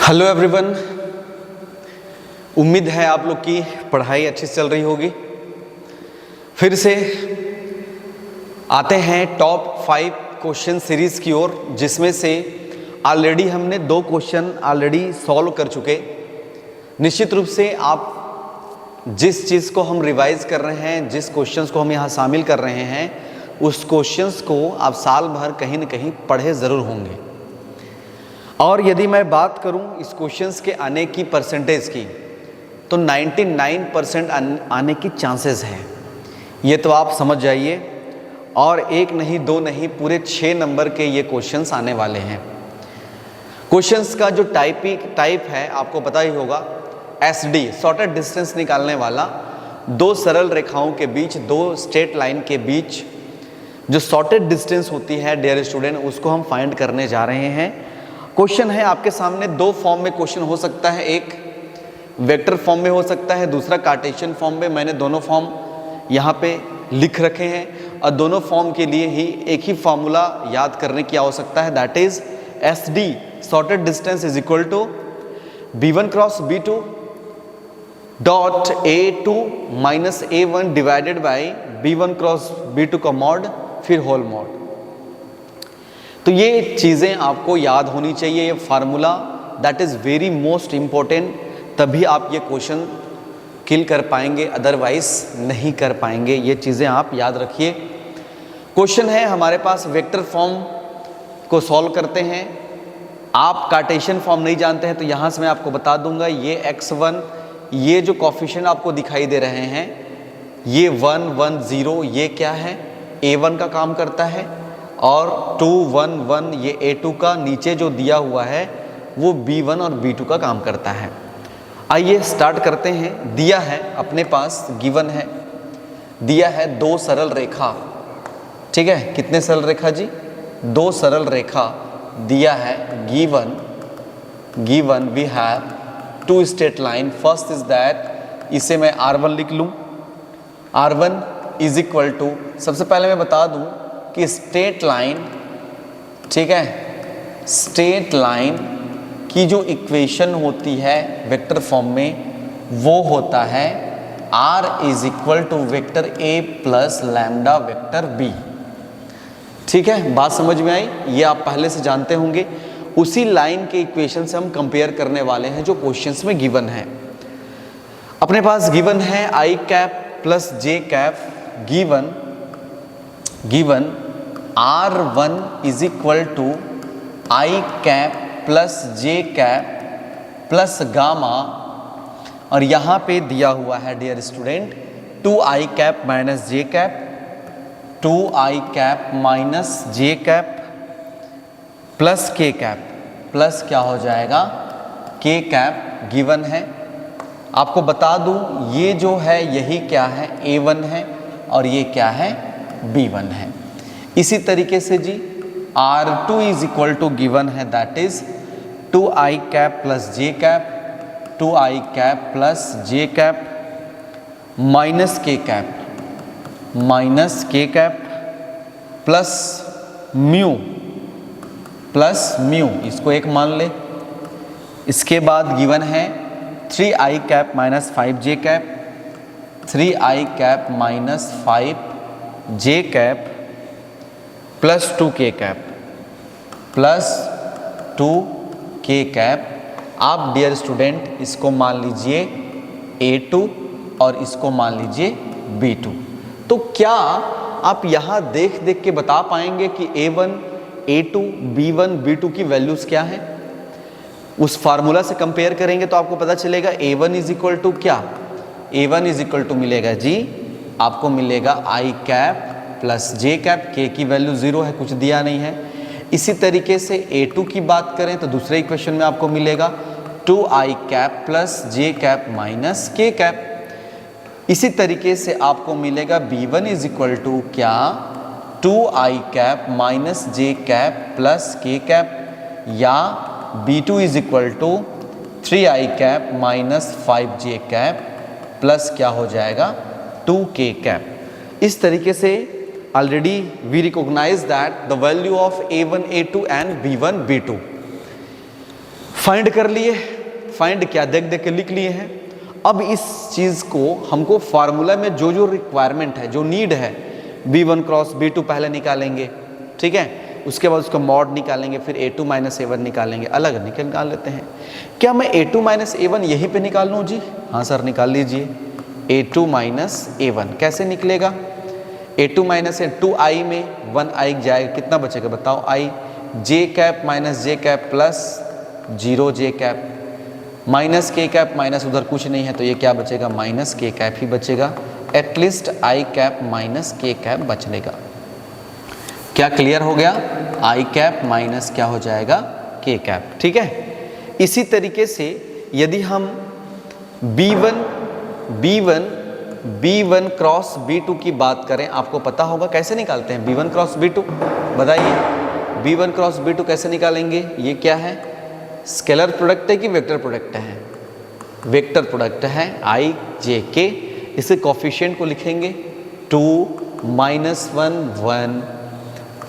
Hello everyone, उम्मीद है आप लोग की पढ़ाई अच्छी से चल रही होगी। फिर से आते हैं टॉप 5 क्वेश्चन सीरीज की ओर, जिसमें से ऑलरेडी हमने 2 क्वेश्चन ऑलरेडी सॉल्व कर चुके। निश्चित रूप से आप जिस चीज़ को हम रिवाइज कर रहे हैं, जिस क्वेश्चंस को हम यहाँ शामिल कर रहे हैं, उस क्वेश्चंस को आप साल भर कहीं न कहीं पढ़े ज़रूर होंगे। और यदि मैं बात करूं इस क्वेश्चंस के आने की परसेंटेज की, तो 99% आने की चांसेस हैं, ये तो आप समझ जाइए। और एक नहीं, 2 नहीं, पूरे 6 नंबर के ये क्वेश्चंस आने वाले हैं। क्वेश्चंस का जो टाइप है आपको पता ही होगा, एसडी, शॉर्टेस्ट डिस्टेंस निकालने वाला। 2 सरल रेखाओं के बीच, 2 स्ट्रेट लाइन के बीच जो शॉर्टेस्ट डिस्टेंस होती है डियर स्टूडेंट, उसको हम फाइंड करने जा रहे हैं। क्वेश्चन है आपके सामने, 2 फॉर्म में क्वेश्चन हो सकता है, एक वेक्टर फॉर्म में हो सकता है, दूसरा कार्टेशियन फॉर्म में। मैंने दोनों फॉर्म यहाँ पे लिख रखे हैं और दोनों फॉर्म के लिए ही एक ही फार्मूला याद करने की आवश्यकता है, that is S D, shortest distance is equal to B1 cross B2 dot A2 minus A1 divided by B1 cross B2 का मॉड, फिर होल मॉड। तो ये चीज़ें आपको याद होनी चाहिए, ये formula that is very most important, तभी आप ये क्वेश्चन किल कर पाएंगे, अदरवाइज नहीं कर पाएंगे। ये चीज़ें आप याद रखिए। क्वेश्चन है हमारे पास, वेक्टर फॉर्म को सॉल्व करते हैं। आप कार्टेशियन फॉर्म नहीं जानते हैं तो यहाँ से मैं आपको बता दूंगा, ये x1, ये जो कोफिशिएंट आपको दिखाई दे रहे हैं, ये 1 1 0, ये क्या है, A1 का काम करता है, और 2 1 1 ये A2 का, नीचे जो दिया हुआ है वो B1 और B2 का काम करता है। आइए स्टार्ट करते हैं। दिया है अपने पास, गिवन है, दिया है 2 सरल रेखा, ठीक है। कितने सरल रेखा जी? 2 सरल रेखा दिया है, given we have 2 straight line. First is that, इसे मैं R1 लिख लूँ। R1 इज इक्वल टू, सबसे पहले मैं बता दूँ कि स्ट्रेट लाइन, ठीक है, स्ट्रेट लाइन की जो इक्वेशन होती है वेक्टर फॉर्म में, वो होता है R is equal to vector A plus lambda vector B, ठीक है। बात समझ में आई? ये आप पहले से जानते होंगे। उसी लाइन के इक्वेशन से हम कंपेयर करने वाले हैं जो क्वेश्चंस में गिवन है। अपने पास गिवन है I cap plus J cap, given R1 is equal to I cap plus J cap plus gamma, और यहाँ पे दिया हुआ है dear student 2I cap minus J cap, 2I cap minus J cap plus K cap, plus क्या हो जाएगा K cap. Given है, आपको बता दूं ये जो है यही क्या है, A1 है, और ये क्या है, B1 है। इसी तरीके से जी R2 is equal to given है, that is 2I cap plus J cap, 2I cap plus J cap minus K cap plus mu, इसको एक मान ले। इसके बाद गिवन है 3I cap minus 5J cap, 3I cap minus 5J cap plus 2K cap, plus 2K cap. आप dear student इसको मान लीजिए A2 और इसको मान लीजिए B2। तो क्या आप यहाँ देख के बता पाएंगे कि A1, A2, B1, B2 की वैल्यूज़ क्या हैं? उस फार्मूला से कंपेयर करेंगे तो आपको पता चलेगा A1 इज इक्वल टू क्या, A1 इज इक्वल टू मिलेगा जी, आपको मिलेगा I cap plus J cap, K की वैल्यू 0 है, कुछ दिया नहीं है। इसी तरीके से A2 की बात करें तो दूसरे इक्वेशन में आपको मिलेगा 2I cap plus J cap minus K cap. इसी तरीके से आपको मिलेगा B1 इज इक्वल टू क्या, 2I cap minus J cap plus K cap, या B2 is equal to 3I cap minus 5J cap plus क्या हो जाएगा, 2K कैप। इस तरीके से already we recognize that the value of A1, A2 and B1, B2. Find कर लिए, find क्या देख देख के लिख लिए हैं। अब इस चीज़ को हमको फार्मूला में जो जो रिक्वायरमेंट है, जो नीड है, b1 क्रॉस b2 पहले निकालेंगे, ठीक है, उसके बाद उसका मॉड निकालेंगे, फिर a2 माइनस a1 निकालेंगे, अलग निकाल लेते हैं। क्या मैं a2 माइनस a1 यहीं पे निकाल लूँ जी? हाँ सर निकाल लीजिए। a2 माइनस a1 कैसे निकलेगा? a2 माइनस 2i में 1i जाएगा, कितना बचेगा बताओ? i j cap minus j cap plus 0 j cap minus k cap, minus उधर कुछ नहीं है तो ये क्या बचेगा? माइनस k कैप ही बचेगा। At least i cap minus k cap बचेगा। क्या क्लियर हो गया? i कैप माइनस क्या हो जाएगा? k कैप, ठीक है। इसी तरीके से यदि हम b1 क्रॉस b2 की बात करें, आपको पता होगा कैसे निकालते हैं b1 क्रॉस b2, बताइए। b1 क्रॉस b2 कैसे निकालेंगे? ये क्या है? स्केलर प्रोडक्ट है कि वेक्टर प्रोडक्ट है? वेक्टर प्रोडक्ट है i j k। इसे कोफिशिएंट को लिखेंगे 2 माइनस 1 1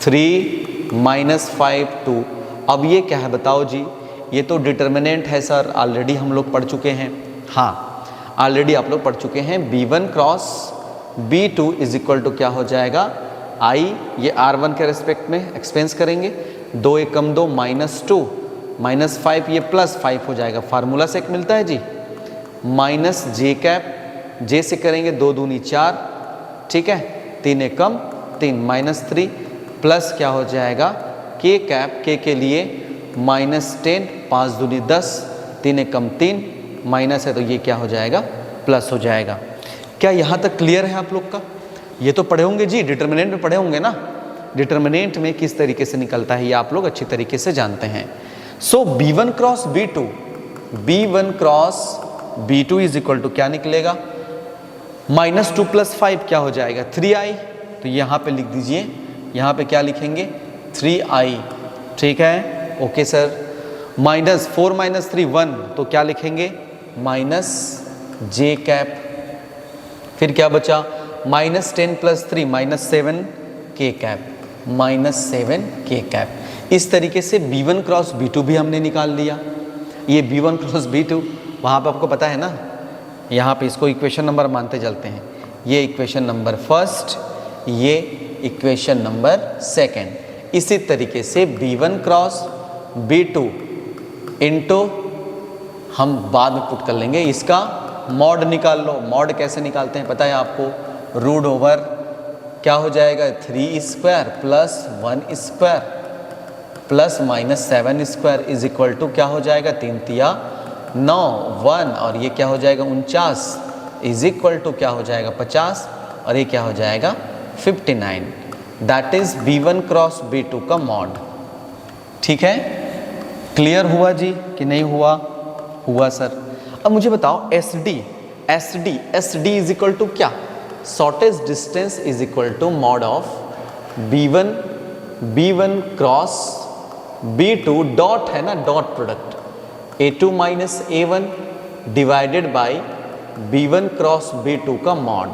3 माइनस 5 2। अब ये क्या है बताओ जी? ये तो डिटर्मिनेंट है सर, ऑलरेडी हम लोग पढ़ चुके हैं। हाँ ऑलरेडी आप लोग पढ़ चुके हैं। b1 cross b2 is equal to क्या हो जाएगा? i, ये r1 के रेस्पेक्ट में एक्सपेंस करेंगे, 2 एकम 2 माइनस 2 माइनस 5, ये प्लस 5 हो जाएगा। फार्मूला से एक मिलता है जी, माइनस j कैप, j से करेंगे 2 दूनी 4, ठीक है, 3 एकम 3 माइनस 3 प्लस क्या हो जाएगा? k कैप, k के लिए माइनस 10 5 दूनी 10 3 एकम 3 माइनस है तो ये क्या हो जाएगा? प्लस हो जाएगा। क्या यहाँ तक क्लियर है आप लोग का? ये तो पढ़े होंगे जी, डिटर्मिनेंट में पढ़े होंगे ना, डिटर्मिनेंट में किस तरीके से निकलता है ये आप लोग अच्छी तरीके से जानते हैं। So b1 cross b2 is equal to क्या निकलेगा? माइनस 2 प्लस 5 क्या हो जाएगा? 3i। तो यहाँ पे लिख दीजिए, यहाँ पे क्या लिखेंगे? 3i, ठीक है, ओके सर। माइनस 4 माइनस 3 1, तो क्या लिखेंगे? माइनस j कैप, फिर क्या बचा? Minus 10 plus 3 minus 7 k cap, minus 7 k cap. इस तरीके से b1 क्रॉस b2 भी हमने निकाल लिया। ये b1 क्रॉस b2 वहाँ पर आपको पता है ना, यहाँ पे इसको इक्वेशन नंबर मानते चलते हैं। ये इक्वेशन नंबर फर्स्ट, ये इक्वेशन नंबर सेकंड। इसी तरीके से b1 क्रॉस b2 इनटू हम बाद में पुट कर लेंगे, इसका मॉड निकाल लो। मॉड कैसे निकालते हैं पता है आपको? रूट ओवर क्या हो जाएगा? 3 square plus 1 square plus minus 7 square is equal to क्या हो जाएगा? 3 तिया 9 1, और ये क्या हो जाएगा? 49 इज इक्वल टू क्या हो जाएगा? 50, और ये क्या हो जाएगा? 59। That is b1 cross b2 का मॉड। ठीक है, क्लियर हुआ जी कि नहीं हुआ? हुआ सर। अब मुझे बताओ SD इज इक्वल टू क्या? Shortest distance is equal to mod of b1 cross b2 dot है ना, dot product a2 minus a1 divided by b1 cross b2 का मॉड।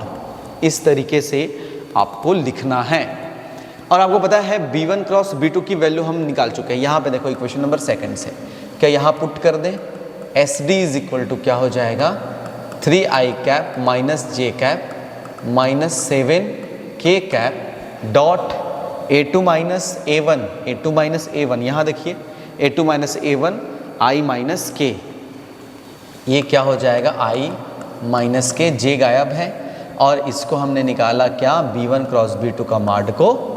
इस तरीके से आपको लिखना है। और आपको पता है b1 क्रॉस b2 की वैल्यू हम निकाल चुके हैं। यहाँ पे देखो इक्वेशन नंबर सेकंड से, क्या यहाँ पुट कर दें? SD इज इक्वल टू क्या हो जाएगा? 3i cap minus j cap minus 7 k cap dot a2 minus a1 यहाँ देखिए a2 minus a1 i minus k, ये क्या हो जाएगा? i माइनस k, j गायब है, और इसको हमने निकाला क्या? b1 क्रॉस b2 का मॉड को,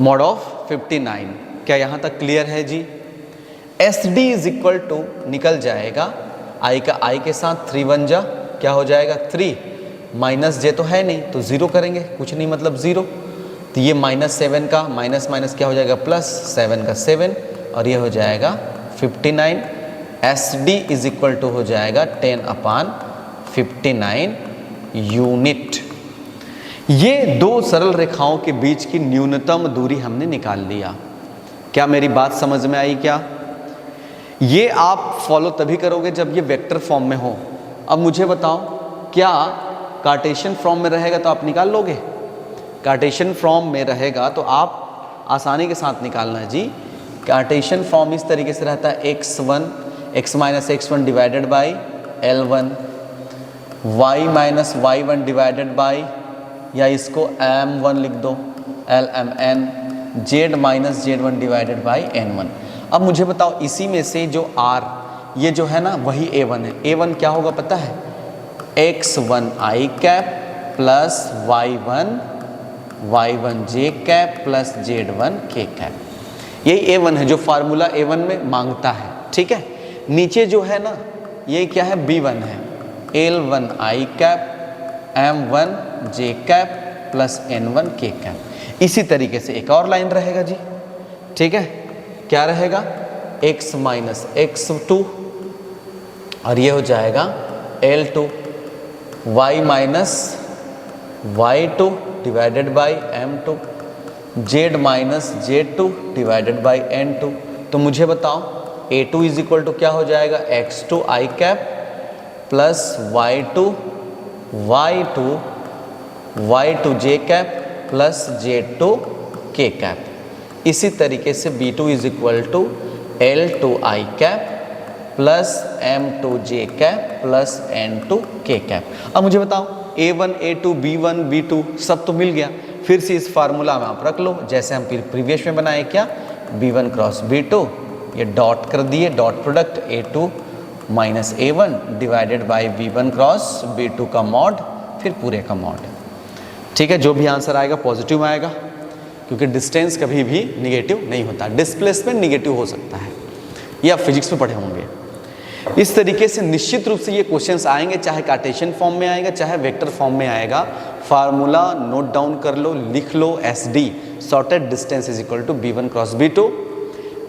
मॉड ऑफ 59। क्या यहाँ तक क्लियर है जी? SD इज इक्वल टू निकल जाएगा i का i के साथ 3 1 जा क्या हो जाएगा? 3 माइनस j तो है नहीं तो 0 करेंगे, कुछ नहीं मतलब 0, तो ये माइनस 7 का माइनस माइनस क्या हो जाएगा? प्लस 7 का 7, और ये हो जाएगा 59। SD इज इक्वल टू हो जाएगा 10/59 यूनिट। ये दो सरल रेखाओं के बीच की न्यूनतम दूरी हमने निकाल लिया। क्या मेरी बात समझ में आई? क्या ये आप फॉलो तभी करोगे जब ये वेक्टर फॉर्म में हो। अब मुझे बताओ, क्या कार्टेशियन फॉर्म में रहेगा तो आप निकाल लोगे? कार्टेशियन फॉर्म में रहेगा तो आप आसानी के साथ निकालना है जी। कार्टेशियन फॉर्म इस तरीके से रहता है x1 x minus x1 divided by L1, y minus y1 divided by, या इसको m1 लिख दो LMN, z minus z1 divided by n1। अब मुझे बताओ इसी में से जो r ये जो है ना वही a1 है। a1 क्या होगा पता है? x1 i cap plus y1 j cap plus z1 k cap. यही a1 है जो फार्मूला a1 में मांगता है। ठीक है, नीचे जो है ना ये क्या है? b1 है, l1 i cap m1 j cap plus n1 k cap. इसी तरीके से एक और लाइन रहेगा जी। ठीक है, क्या रहेगा? x माइनस x2 और ये हो जाएगा L2, y minus y2 divided by M2, z minus z2 divided by N2। तो मुझे बताओ A2 इज इक्वल टू क्या हो जाएगा? x2 i cap plus y2 j cap plus z2 k cap. इसी तरीके से B2 is equal to L2 i cap plus M2 j cap plus N2 k cap. अब मुझे बताओ A1 A2 B1 B2 सब तो मिल गया, फिर से इस फार्मूला में आप रख लो जैसे हम प्रीवियस में बनाए। क्या? B1 क्रॉस B2, ये डॉट कर दिए, dot product A2 minus A1 divided by B1 cross B2 का मॉड, फिर पूरे का मॉड। ठीक है, जो भी आंसर आएगा पॉजिटिव आएगा, क्योंकि डिस्टेंस कभी भी निगेटिव नहीं होता, डिस्प्लेसमेंट निगेटिव हो सकता है, ये आप फिजिक्स में पढ़े होंगे। इस तरीके से निश्चित रूप से ये क्वेश्चंस आएंगे, चाहे कार्टेशियन फॉर्म में आएगा चाहे वेक्टर फॉर्म में आएगा। फार्मूला नोट डाउन कर लो, लिख लो, SD shortest distance is equal to B1 cross B2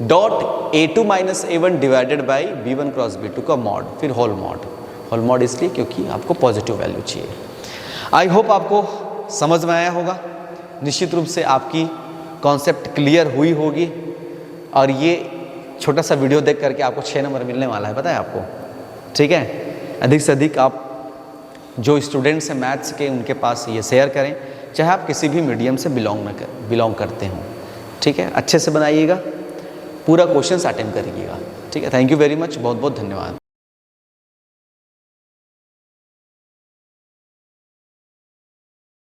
dot A2 minus A1 divided by B1 cross B2 का मॉड, फिर होल मॉड इसलिए क्योंकि आपको पॉजिटिव वैल्यू चाहिए। आई होप आपको समझ में आया होगा, निश्चित रूप से आपकी कॉन्सेप्ट क्लियर हुई होगी, और ये छोटा सा वीडियो देख करके आपको 6 नंबर मिलने वाला है, पता है आपको। ठीक है, अधिक से अधिक आप जो स्टूडेंट्स हैं मैथ्स के उनके पास ये शेयर करें, चाहे आप किसी भी मीडियम से बिलोंग करते हों। ठीक है, अच्छे से बनाइएगा, पूरा क्वेश्चन अटेम्प्ट करिएगा। ठीक है, थैंक यू वेरी मच, बहुत बहुत धन्यवाद।